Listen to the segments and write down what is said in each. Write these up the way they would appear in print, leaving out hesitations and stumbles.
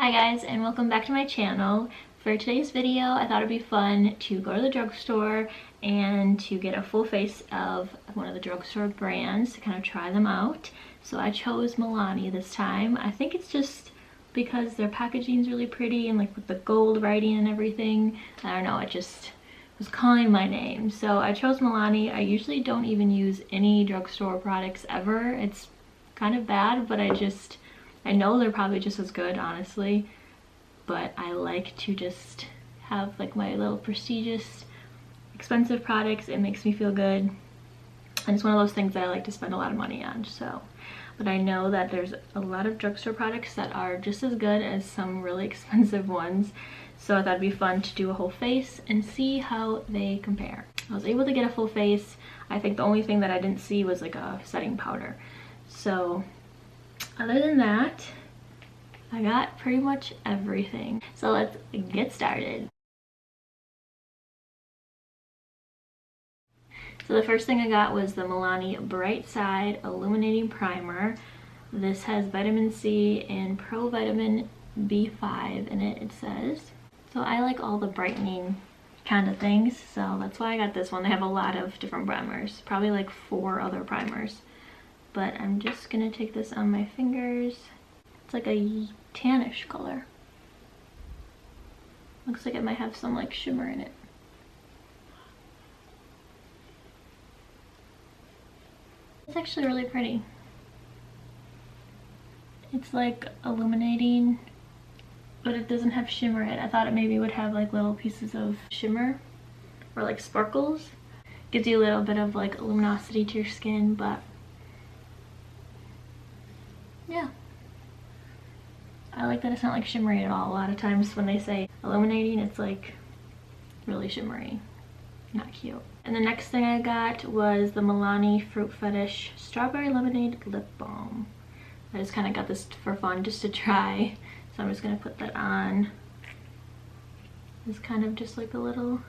Hi guys, and welcome back to my channel. For today's video, I thought it'd be fun to go to the drugstore and to get a full face of one of the drugstore brands to kind of try them out. So I chose Milani this time. I think it's just because their packaging is really pretty and like with the gold writing and everything. I don't know, it just was calling my name. So I chose Milani. I usually don't even use any drugstore products ever. It's kind of bad, but I know they're probably just as good, honestly, but I like to just have like my little prestigious, expensive products. It makes me feel good, and it's one of those things that I like to spend a lot of money on. So, but I know that there's a lot of drugstore products that are just as good as some really expensive ones, so I thought it'd be fun to do a whole face and see how they compare. I was able to get a full face. I think the only thing that I didn't see was like a setting powder. So other than that, I got pretty much everything. So let's get started. So the first thing I got was the Milani Bright Side Illuminating Primer. This has vitamin C and provitamin B5 in it, it says. So I like all the brightening kind of things, so that's why I got this one. They have a lot of different primers, probably like 4 other primers. But I'm just gonna take this on my fingers. It's like a tannish color. Looks like it might have some like shimmer in it. It's actually really pretty. It's like illuminating, but it doesn't have shimmer in it. I thought it maybe would have like little pieces of shimmer or like sparkles. Gives you a little bit of like luminosity to your skin, but yeah. I like that it's not like shimmery at all. A lot of times when they say illuminating, it's like really shimmery. Not cute. And the next thing I got was the Milani Fruit Fetish Strawberry Lemonade Lip Balm. I just kind of got this for fun, just to try. So I'm just going to put that on. It's kind of just like a little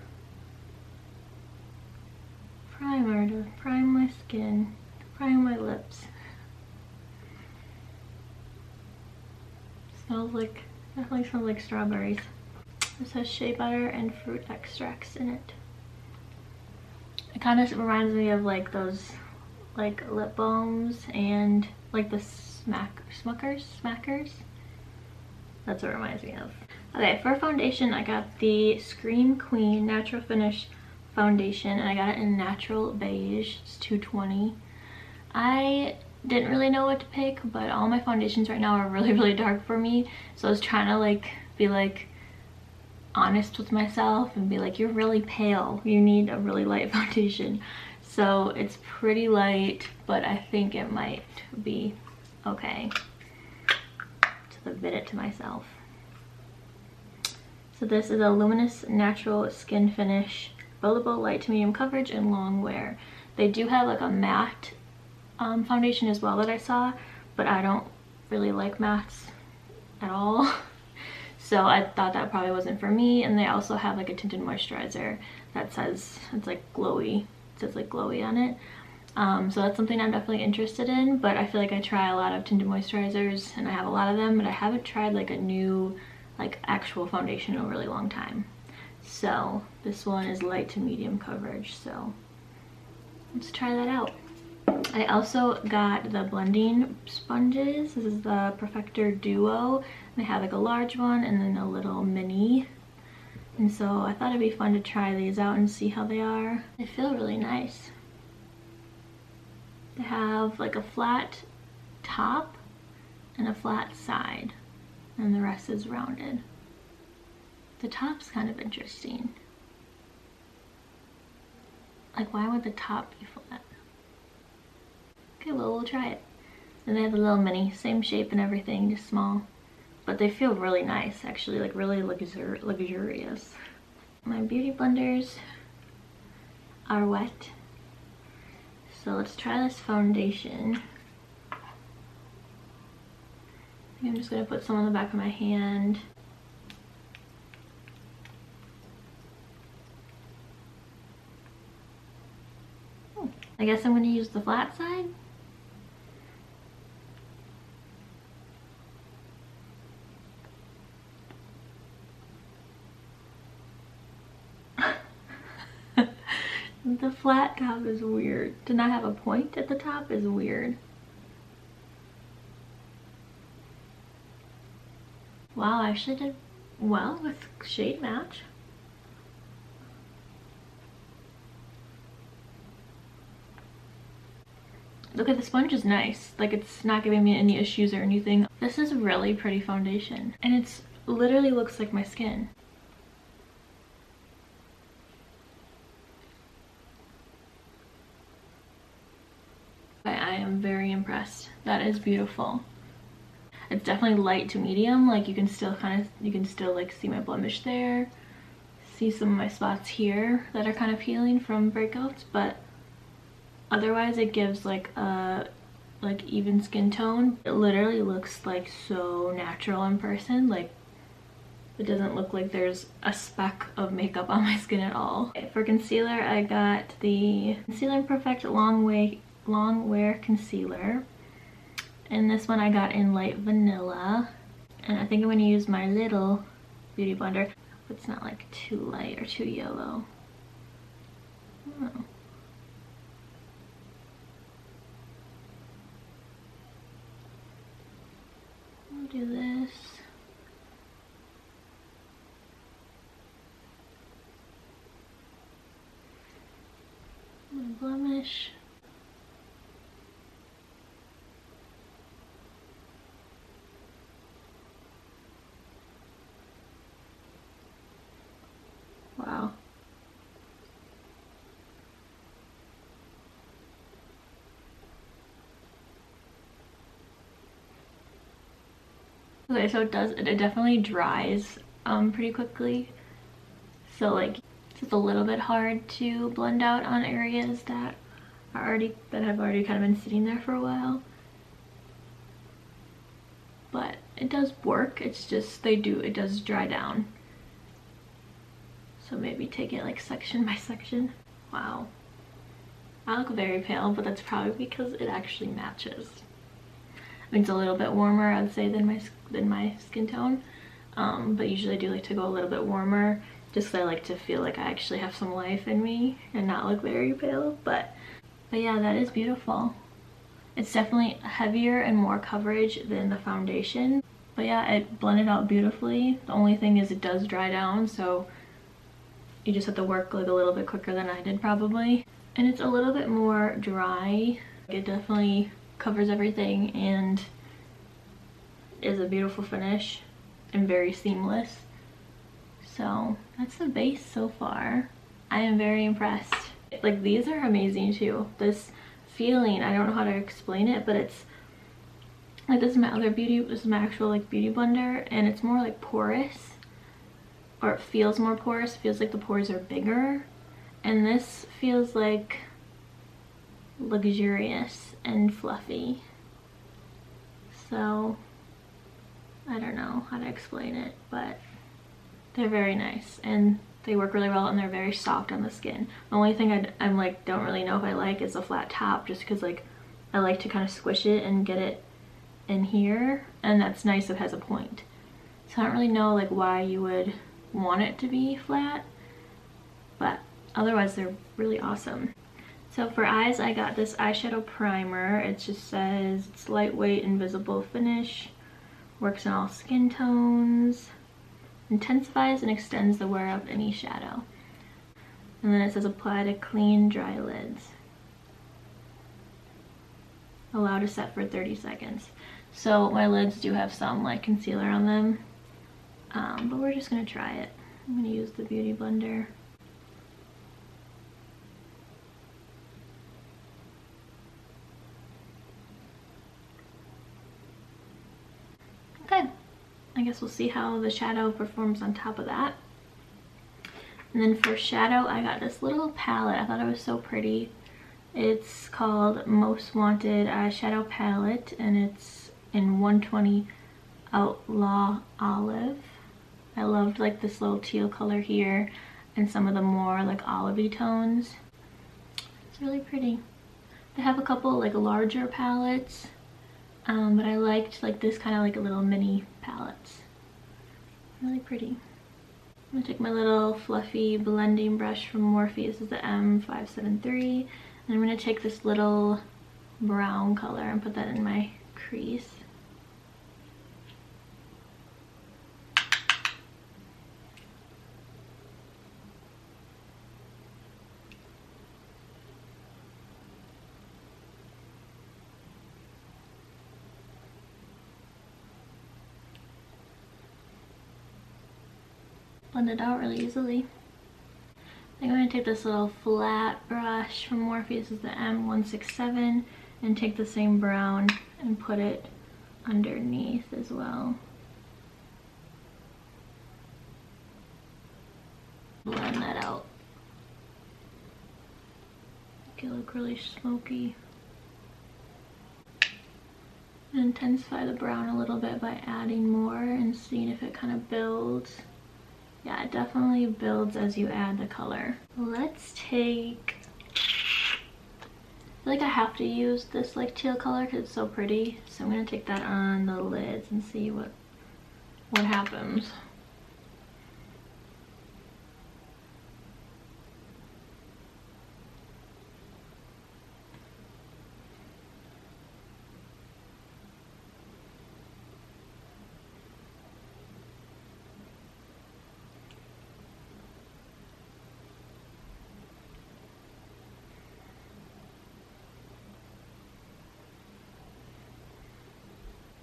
primer to prime my skin, to prime my lips. Definitely smells like strawberries. This has shea butter and fruit extracts in it. It kind of reminds me of like those like lip balms and like the smackers. That's what it reminds me of. Okay, for foundation I got the Scream Queen Natural Finish foundation, and I got it in natural beige. It's $2.20. I didn't really know what to pick, but all my foundations right now are really dark for me, so I was trying to like be like honest with myself and be like, you're really pale, you need a really light foundation. So it's pretty light, but I think it might be okay to admit it to myself. So this is a luminous natural skin finish, buildable, light to medium coverage, and long wear. They do have like a matte foundation as well that I saw, but I don't really like mattes at all. So I thought that probably wasn't for me. And they also have like a tinted moisturizer that says it's like glowy. It says like glowy on it. So that's something I'm definitely interested in, but I feel like I try a lot of tinted moisturizers and I have a lot of them, but I haven't tried like a new like actual foundation in a really long time. So this one is light to medium coverage, so let's try that out. I also got the blending sponges. This is the Perfector Duo. They have like a large one and then a little mini. And so I thought it'd be fun to try these out and see how they are. They feel really nice. They have like a flat top and a flat side, and the rest is rounded. The top's kind of interesting. Like, why would the top be flat? Okay, well, we'll try it. And they have a little mini, same shape and everything, just small. But they feel really nice, actually, like really luxurious. My beauty blenders are wet. So let's try this foundation. I'm just gonna put some on the back of my hand. I guess I'm gonna use the flat side. The flat top is weird. To not have a point at the top is weird. Wow, I actually did well with shade match. Look at the sponge is nice. Like, it's not giving me any issues or anything. This is really pretty foundation. And it's literally looks like my skin. I am very impressed. That is beautiful. It's definitely light to medium. Like, you can still like see my blemish there. See some of my spots here that are kind of healing from breakouts, but otherwise it gives like a even skin tone. It literally looks like so natural in person. Like, it doesn't look like there's a speck of makeup on my skin at all. For concealer, I got the Concealer Perfect Longwear concealer, and this one I got in light vanilla, and I think I'm going to use my little beauty blender. It's not like too light or too yellow. Oh. I'll do this. My blemish. Wow. Okay, so it definitely dries pretty quickly. So like, it's just a little bit hard to blend out on areas that have already kind of been sitting there for a while. But it does work. It's just it does dry down. So maybe take it like section by section. Wow. I look very pale, but that's probably because it actually matches. I mean, it's a little bit warmer, I'd say, than my skin tone. But usually I do like to go a little bit warmer, just because I like to feel like I actually have some life in me and not look very pale. But yeah, that is beautiful. It's definitely heavier and more coverage than the foundation. But yeah, it blended out beautifully. The only thing is it does dry down, so you just have to work like a little bit quicker than I did probably. And it's a little bit more dry. It definitely covers everything and is a beautiful finish and very seamless. So that's the base so far. I am very impressed. Like, these are amazing too. This feeling, I don't know how to explain it, but it's like, this is my actual like beauty blender, and it's more like porous, or it feels more porous. It feels like the pores are bigger, and this feels like luxurious and fluffy. So I don't know how to explain it, but they're very nice and they work really well, and they're very soft on the skin. The only thing I'm like don't really know if I like is a flat top, just because like I like to kind of squish it and get it in here, and that's nice if it has a point. So I don't really know like why you would want it to be flat, but otherwise they're really awesome. So for eyes, I got this eyeshadow primer. It just says it's lightweight, invisible finish, works in all skin tones, intensifies and extends the wear of any shadow. And then it says apply to clean, dry lids. Allow to set for 30 seconds. So my lids do have some like concealer on them, but we're just gonna try it. I'm gonna use the beauty blender. Okay, I guess we'll see how the shadow performs on top of that. And then for shadow, I got this little palette. I thought it was so pretty. It's called Most Wanted Eyeshadow Palette, and it's in 120 Outlaw Olive. I loved like this little teal color here and some of the more like olivey tones. It's really pretty. They have a couple like larger palettes, but I liked like this kind of like a little mini palettes. Really pretty. I'm gonna take my little fluffy blending brush from Morphe. This is the M573. And I'm gonna take this little brown color and put that in my crease. Blend it out really easily. I'm going to take this little flat brush from Morphe. This is the M167, and take the same brown and put it underneath as well. Blend that out. Make it look really smoky. And intensify the brown a little bit by adding more and seeing if it kind of builds. Yeah, it definitely builds as you add the color. Let's take, I feel like I have to use this like teal color because it's so pretty. So I'm gonna take that on the lids and see what happens.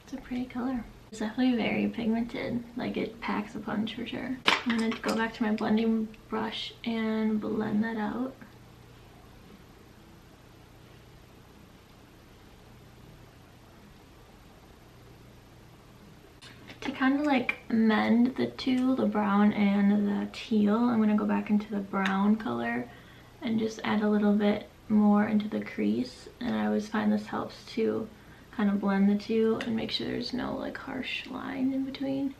It's a pretty color. It's definitely very pigmented, like it packs a punch for sure. I'm gonna go back to my blending brush and blend that out. To kind of like mend the two, the brown and the teal, I'm gonna go back into the brown color and just add a little bit more into the crease. And I always find this helps to kind of blend the two and make sure there's no like harsh line in between.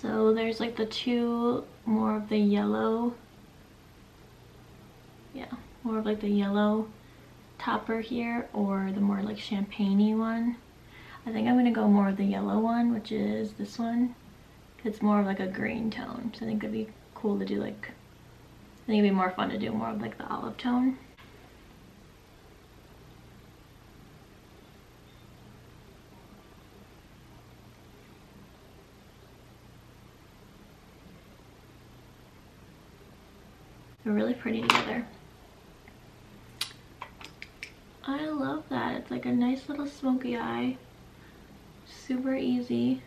So there's like the two more of the yellow, yeah, more of like the yellow topper here, or the more like champagne-y one. I think I'm gonna go more of the yellow one, which is this one. It's more of like a green tone, so I think it'd be cool to do like, I think it'd be more fun to do more of like the olive tone. They're really pretty together. I love that. It's like a nice little smoky eye. Super easy.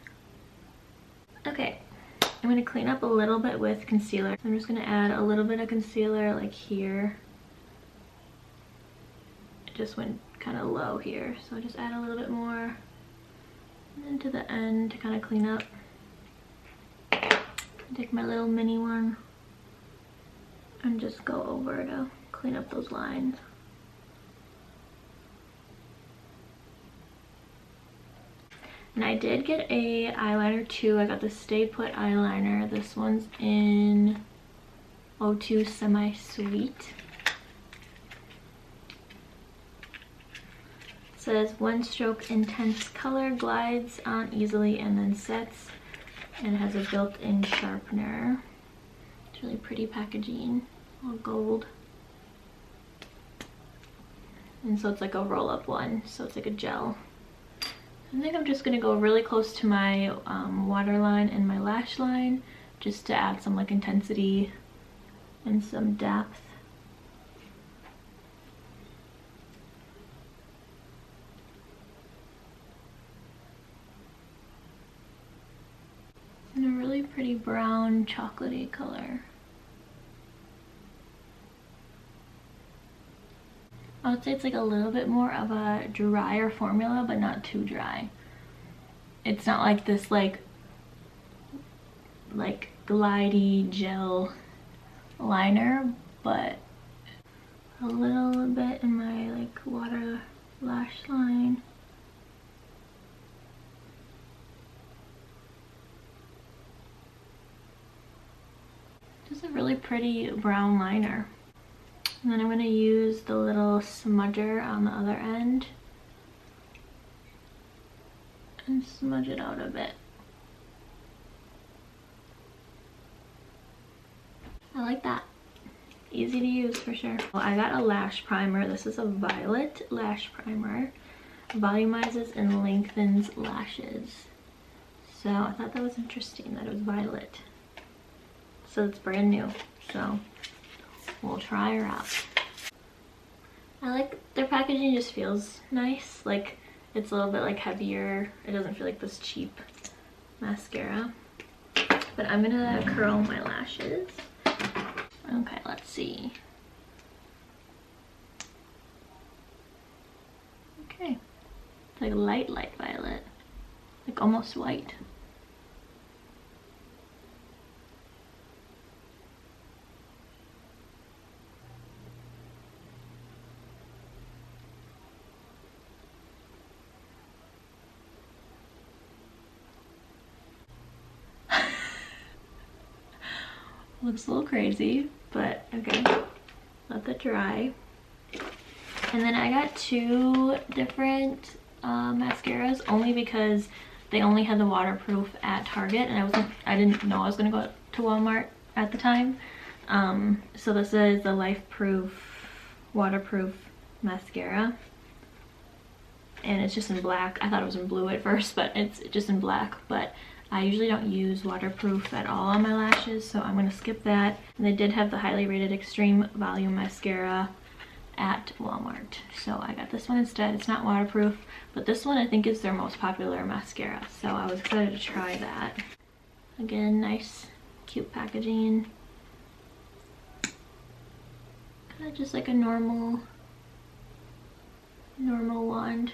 Okay, I'm gonna clean up a little bit with concealer. I'm just gonna add a little bit of concealer like here. It just went kind of low here, so I'll just add a little bit more. And then to the end to kind of clean up. Take my little mini one and just go over to clean up those lines. And I did get a eyeliner too. I got the Stay Put eyeliner. This one's in 02 Semi Sweet. It says one stroke intense color, glides on easily and then sets, and it has a built-in sharpener. It's really pretty packaging, all gold. And so it's like a roll-up one, so it's like a gel. I think I'm just gonna go really close to my waterline and my lash line just to add some like intensity and some depth. And a really pretty brown chocolatey color. I would say it's like a little bit more of a drier formula, but not too dry. It's not like this like glidey gel liner, but a little bit in my like water lash line. Just a really pretty brown liner. And then I'm going to use the little smudger on the other end and smudge it out a bit. I like that. Easy to use for sure. Well, I got a lash primer. This is a violet lash primer. Volumizes and lengthens lashes. So I thought that was interesting that it was violet. So it's brand new. So we'll try her out. I like their packaging, just feels nice. Like it's a little bit like heavier. It doesn't feel like this cheap mascara. But I'm gonna curl my lashes. Okay, let's see. Okay. It's like light violet. Like almost white. Looks a little crazy, but okay. Let that dry. And then I got two different mascaras only because they only had the waterproof at Target, and I didn't know I was gonna go to Walmart at the time. So this is the Life Proof waterproof mascara, and it's just in black. I thought it was in blue at first, but it's just in black. But I usually don't use waterproof at all on my lashes, so I'm gonna skip that. And they did have the highly rated Extreme Volume Mascara at Walmart, so I got this one instead. It's not waterproof, but this one I think is their most popular mascara, so I was excited to try that. Again, nice cute packaging, kind of just like a normal wand.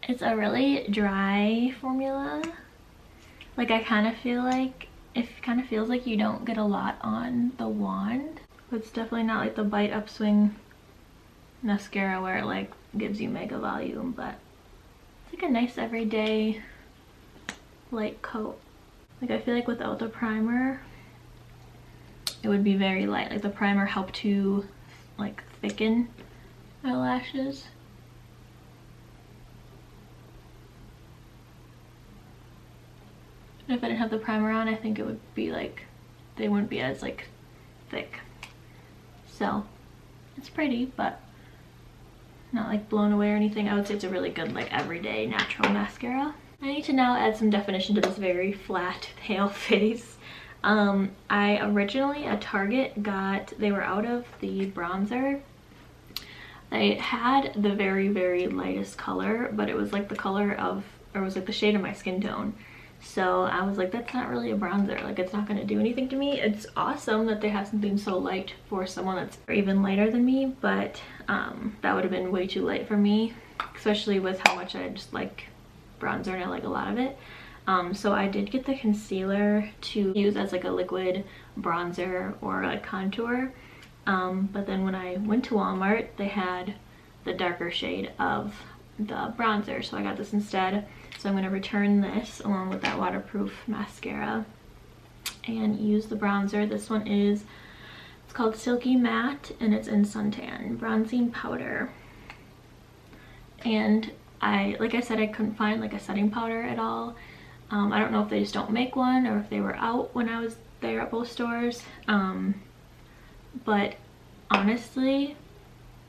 It's a really dry formula. Like I kind of feel like it kind of feels like you don't get a lot on the wand. It's definitely not like the Bite Upswing mascara where it like gives you mega volume, but it's like a nice everyday light coat. Like I feel like without the primer it would be very light. Like the primer helped to like thicken my lashes. If I didn't have the primer on, I think it would be like, they wouldn't be as like thick. So it's pretty, but not like blown away or anything. I would say it's a really good like everyday natural mascara. I need to now add some definition to this very flat pale face. I originally at Target they were out of the bronzer. They had the very lightest color, but it was like the color of, or it was like the shade of my skin tone. So I was like, that's not really a bronzer, like it's not going to do anything to me. It's awesome that they have something so light for someone that's even lighter than me, but that would have been way too light for me, especially with how much I just like bronzer and I like a lot of it. So I did get the concealer to use as like a liquid bronzer or a contour, but then when I went to Walmart they had the darker shade of the bronzer, so I got this instead. So I'm going to return this along with that waterproof mascara and use the bronzer. This one is, it's called Silky Matte and it's in Suntan Bronzing Powder. And like I said, I couldn't find like a setting powder at all. I don't know if they just don't make one or if they were out when I was there at both stores. But honestly,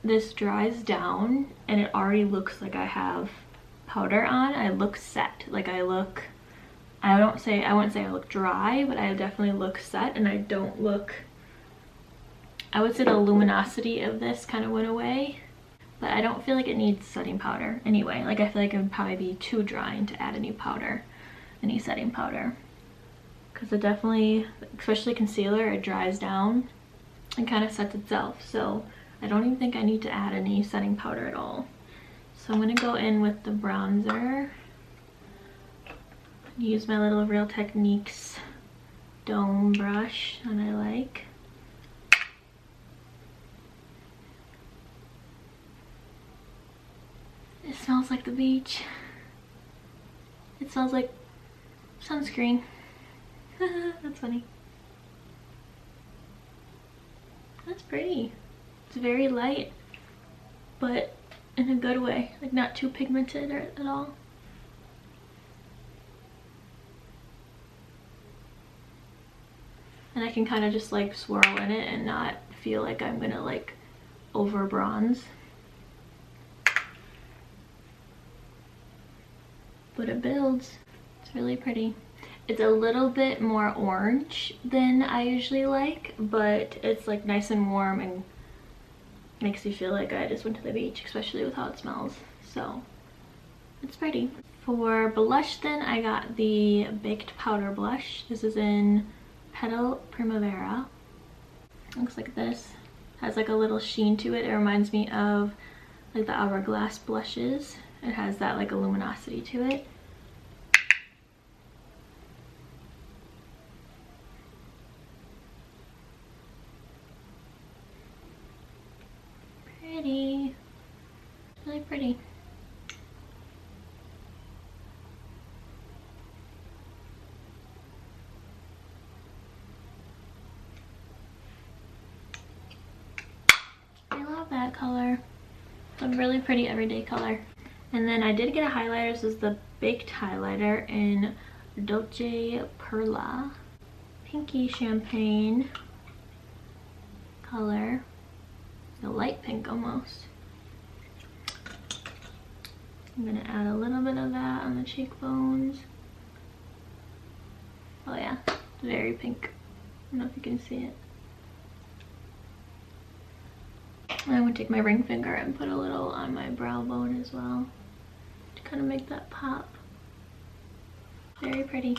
this dries down and it already looks like I have powder on. I look set. Like I wouldn't say I look dry, but I definitely look set, and I don't look, I would say the luminosity of this kind of went away, but I don't feel like it needs setting powder anyway. Like I feel like it would probably be too drying to add any setting powder, because it definitely, especially concealer, it dries down and kind of sets itself. So I don't even think I need to add any setting powder at all. So I'm going to go in with the bronzer. Use my little Real Techniques dome brush that I like. It smells like the beach. It smells like sunscreen. That's funny. That's pretty. It's very light, but in a good way, like not too pigmented at all. And I can kind of just like swirl in it and not feel like I'm gonna like over bronze. But it builds. It's really pretty. It's a little bit more orange than I usually like, but it's like nice and warm and makes you feel like I just went to the beach, especially with how it smells. So it's pretty. For blush then, I got the Baked Powder Blush. This is in Petal Primavera. Looks like this. Has like a little sheen to it. It reminds me of like the Hourglass blushes. It has that like a luminosity to it. Pretty. Really pretty. I love that color. It's a really pretty everyday color. And then I did get a highlighter. This is the Baked Highlighter in Dolce Perla. Pinky champagne color. A light pink almost. I'm gonna add a little bit of that on the cheekbones. Oh yeah, it's very pink. I don't know if you can see it. I'm gonna take my ring finger and put a little on my brow bone as well to kind of make that pop. Very pretty.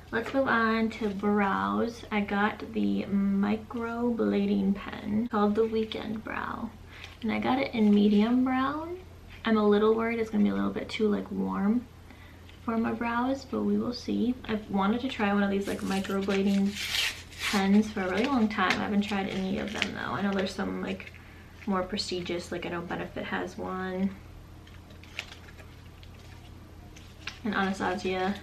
Let's move on to brows. I got the micro blading pen called the Weekend Brow, and I got it in medium brown. I'm a little worried it's gonna be a little bit too like warm for my brows, but we will see. I've wanted to try one of these like micro blading pens for a really long time. I haven't tried any of them though. I know there's some like more prestigious, like I know Benefit has one, and Anastasia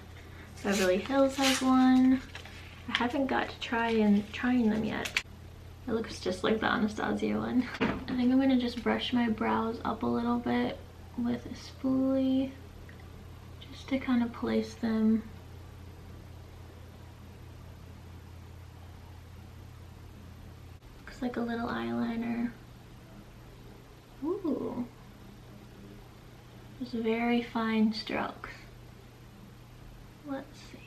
Beverly Hills has one. I haven't got to trying them yet. It looks just like the Anastasia one. I think I'm gonna just brush my brows up a little bit with a spoolie just to kind of place them. Looks like a little eyeliner. Ooh. Just very fine strokes. Let's see.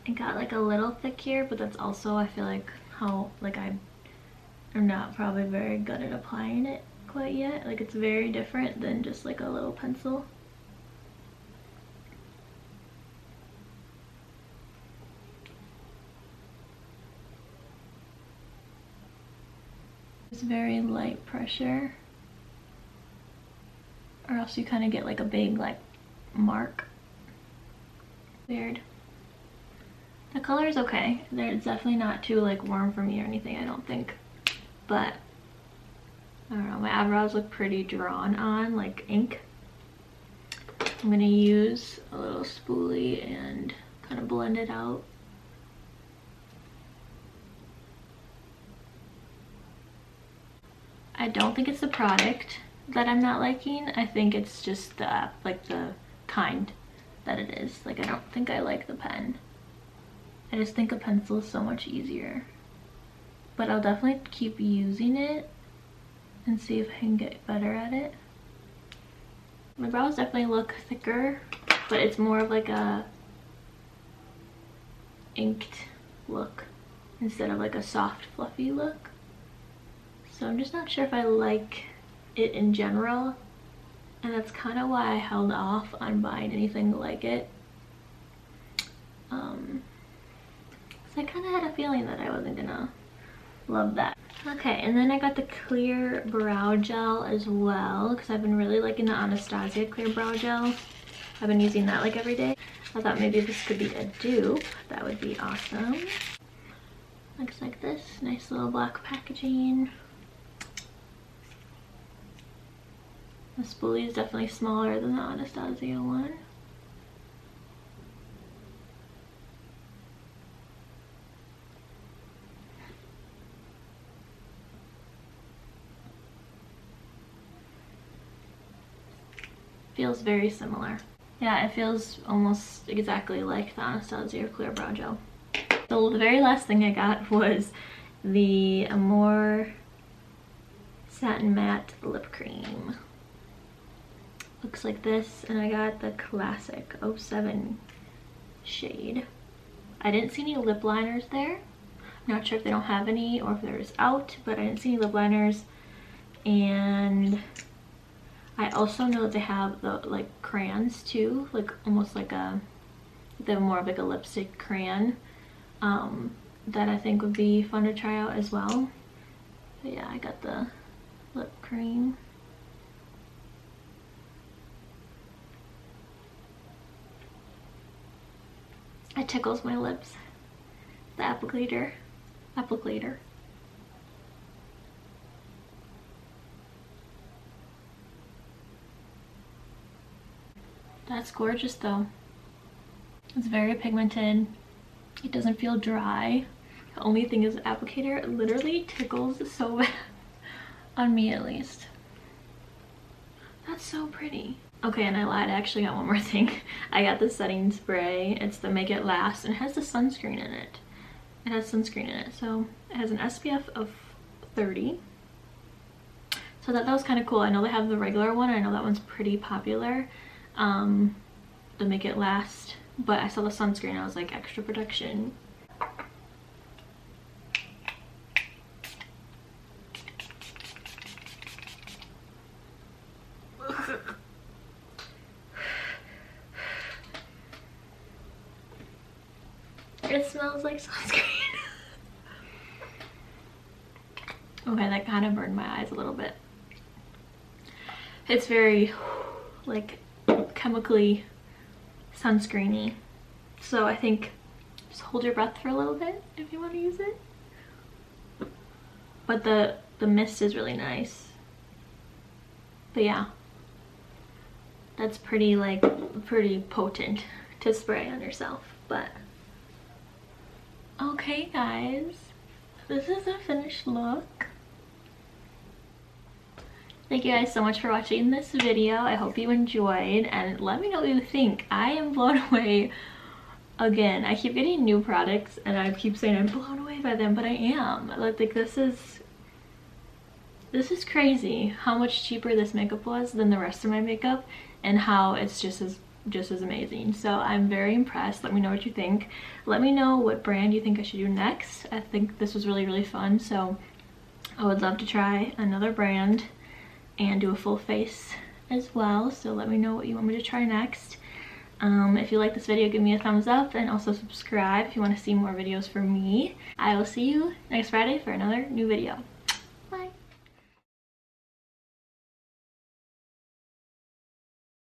It got like a little thick here, but that's also, I feel like, how like I'm not probably very good at applying it quite yet. Like it's very different than just like a little pencil. It's very light pressure, or else you kind of get like a big like mark. Weird. The color is okay. It's definitely not too like warm for me or anything, I don't think. But I don't know, my eyebrows look pretty drawn on, like ink. I'm gonna use a little spoolie and kind of blend it out. I don't think it's the product that I'm not liking. I think it's just the like the kind that it is. Like I don't think I like the pen. I just think a pencil is so much easier. But I'll definitely keep using it and see if I can get better at it. My brows definitely look thicker, but it's more of like a inked look instead of like a soft fluffy look. So I'm just not sure if I like it in general, and that's kind of why I held off on buying anything like it. So I kind of had a feeling that I wasn't gonna love that. Okay, and then I got the clear brow gel as well, because I've been really liking the Anastasia clear brow gel. I've been using that like every day. I thought maybe this could be a dupe. That would be awesome. Looks like this. Nice little black packaging. The spoolie is definitely smaller than the Anastasia one. Feels very similar. Yeah, it feels almost exactly like the Anastasia Clear Brow Gel. So the very last thing I got was the Amore Satin Matte Lip Cream. Looks like this, and I got the classic 07 shade. I didn't see any lip liners there. Not sure if they don't have any or if they're just out, but I didn't see any lip liners. And I also know that they have the like crayons too, like almost like they're more of like a lipstick crayon that I think would be fun to try out as well. But yeah, I got the lip cream. It tickles my lips. The applicator. That's gorgeous though. It's very pigmented. It doesn't feel dry. The only thing is the applicator literally tickles so bad. On me at least. That's so pretty. Okay, and I lied, I actually got one more thing. I got the setting spray. It's the Make It Last, and it has the sunscreen in it. It has sunscreen in it, so it has an SPF of 30. So that was kind of cool. I know they have the regular one. I know that one's pretty popular. The Make It Last, but I saw the sunscreen. I was like, extra protection. It smells like sunscreen. Okay, that kind of burned my eyes a little bit. It's very like chemically sunscreeny, so I think just hold your breath for a little bit if you want to use it. But the mist is really nice. But yeah, that's pretty potent to spray on yourself. But okay guys, this is a finished look. Thank you guys so much for watching this video. I hope you enjoyed, and let me know what you think. I am blown away again. I keep getting new products and I keep saying I'm blown away by them, but I am. Like this is crazy how much cheaper this makeup was than the rest of my makeup, and how it's just as amazing. So I'm very impressed. Let me know what you think. Let me know what brand you think I should do next. I think this was really fun, so I would love to try another brand and do a full face as well. So let me know what you want me to try next. If you like this video, give me a thumbs up, and also subscribe if you want to see more videos from me. I will see you next Friday for another new video.